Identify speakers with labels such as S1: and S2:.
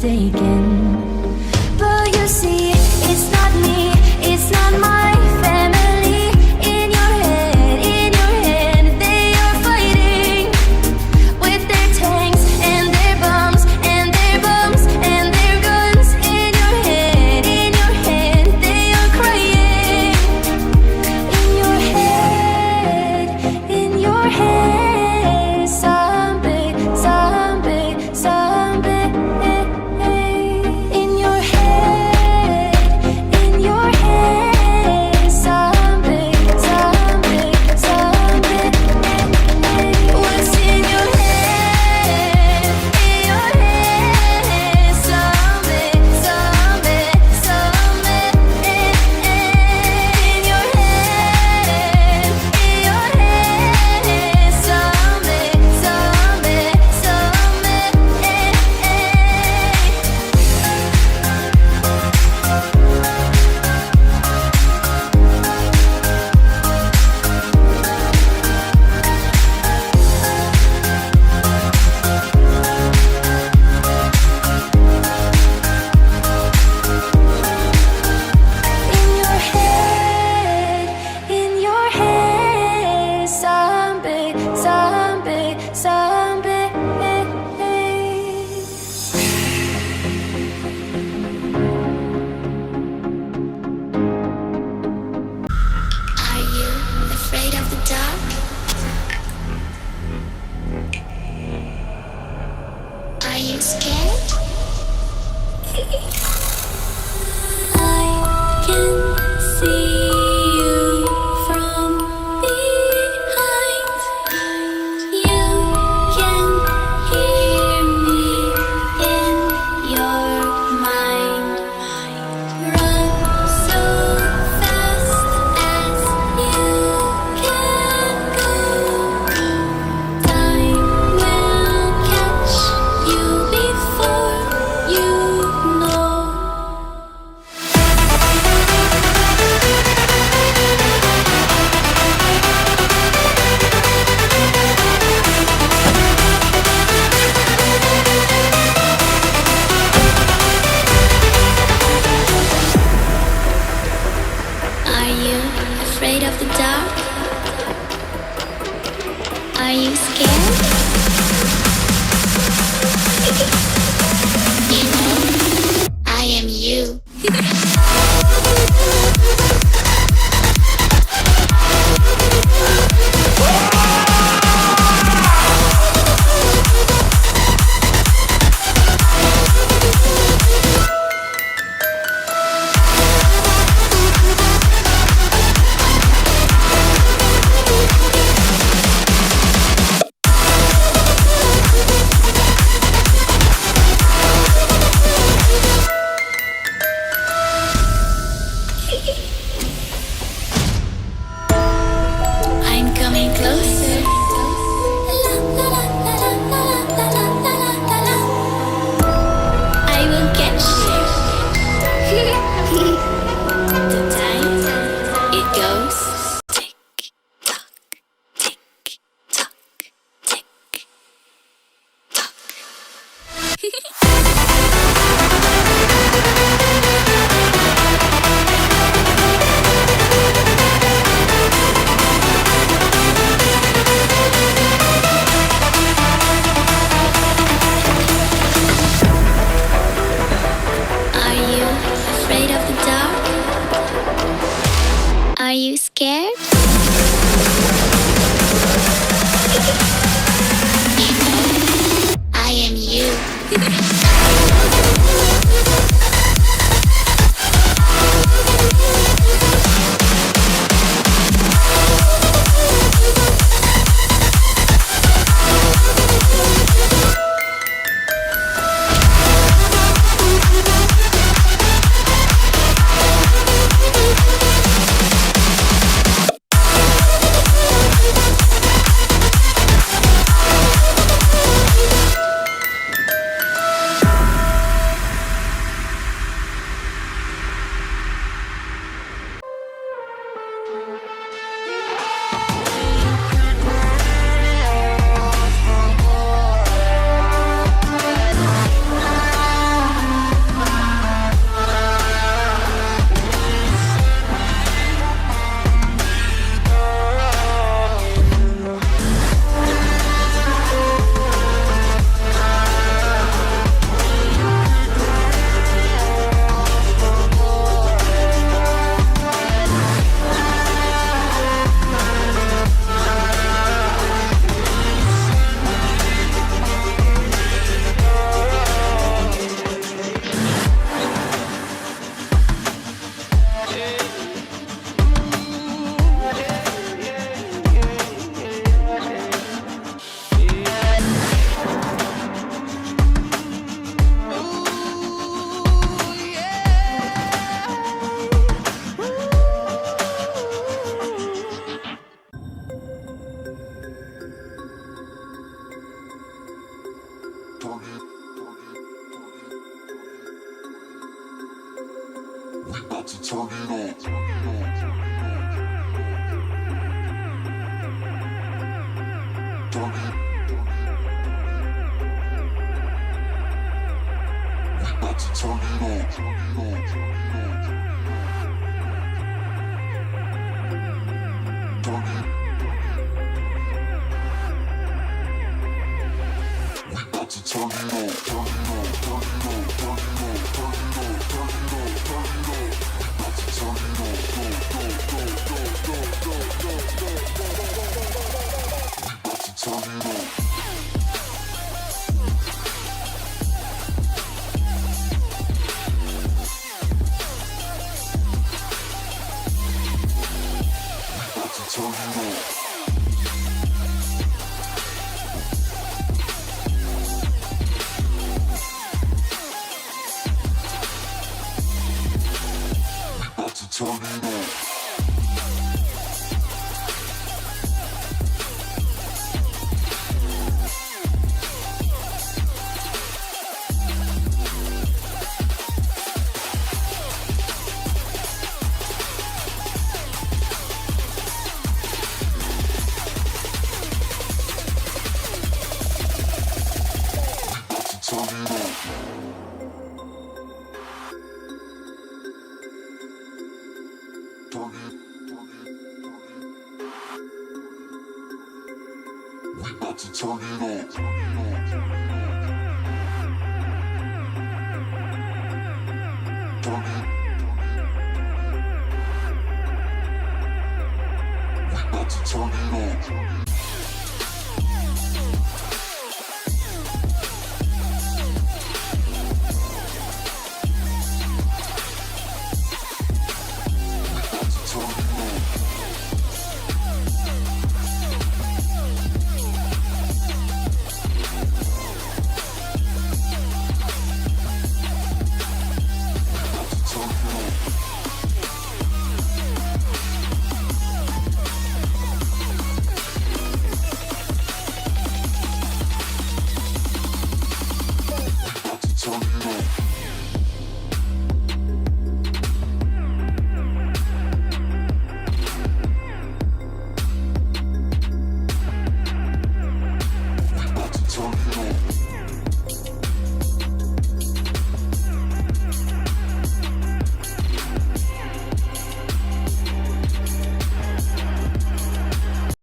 S1: mistaken. But you see, it's not me, it's not my family. In your head, they are fighting with their tanks and their bombs and their bombs and their guns. In your head, they are crying. In your head, zombie, zombie, zombie. In your head, zombie, zombie, zombie. What's in your head? In your head, zombie, zombie, zombie. In your head, zombie, zombie, in your head, zombie, zombie, zombie.
S2: Are you afraid of the dark? Are you scared? I can see you from behind. You can hear me in your mind. Run so fast as you can go. Time will catch you before you know. Are you afraid of the dark? Are you scared? You know, I am you.
S3: turn it up. Turn it. We about to turn it up. Turn it. We about to turn it up. Turn it up. Turn it up. Turn it up. Turn it up. Turn it up. Turn it up. We about to turn it up. Go, go, go, go, go, go, go, go, go, go, go, go. We about to turn it up. Turn it up. We about to turn it up. Turn it up. Turn it. We about to turn it up. Turn it. We about to turn it up.